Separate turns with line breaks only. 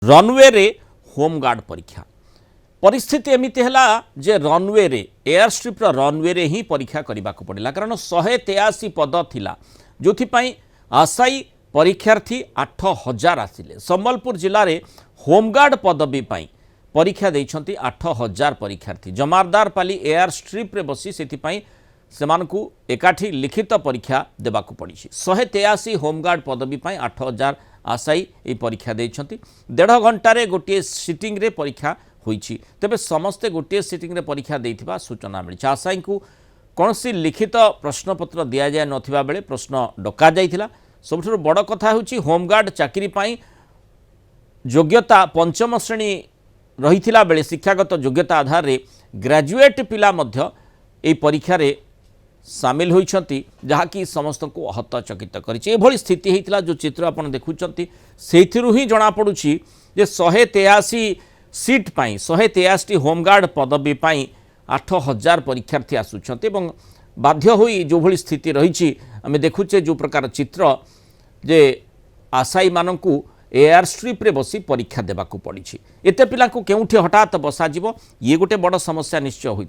Runway रे home guard परीक्षा परिस्थिति एमती है जे रनवे रे एयर स्ट्रिप रनवे रे ही परीक्षा करने को पड़ा कारण 183 पद थिला जो आशायी परीक्षार्थी 8000 आसिले संबलपुर जिले में होमगार्ड पदवी परीक्षा देइछंती 8000 परीक्षार्थी जमारदार पाली एयर स्ट्रिप रे बसी से एकाठी लिखित परीक्षा देवाक पड़ी 183 होमगार्ड पदवी 8000 आशायी ये परीक्षा देइछंती 1.5 घंटे गोटे सिटिंग रे परीक्षा होईछि तेबे समस्ते गोटे सिटिंग रे परीक्षा देइथिबा सूचना मिली आशायी को कौन सी लिखित प्रश्नपत्र दि जाए नथिबा बेले प्रश्न डका जाइथिला सबुठ बड़ कथा होछि होमगार्ड चाकरी पाई योग्यता पंचम श्रेणी रही बेले शिक्षागत योग्यता आधार रे ग्रेजुएट पिला मध्य ए परीक्षा रे सामिल होइछंती जहाँकि समस्त को हतचकित करी स्थिति होता जो चित्र आप देखुं से ही जना पड़ुछि जे 183 सीट पाई 183 होमगार्ड पदवी पाई 8000 परीक्षार्थी आसुछंती एवं बाध्य होई जो भली स्थिति रही आम देखुचे जो प्रकार चित्र जे आशायी मानकू एयर स्ट्रिप रे बसी परीक्षा देवाक पड़ी एते पिला को केउठी हठात बसा जीवो ये गोटे बड़ समस्या निश्चय होई।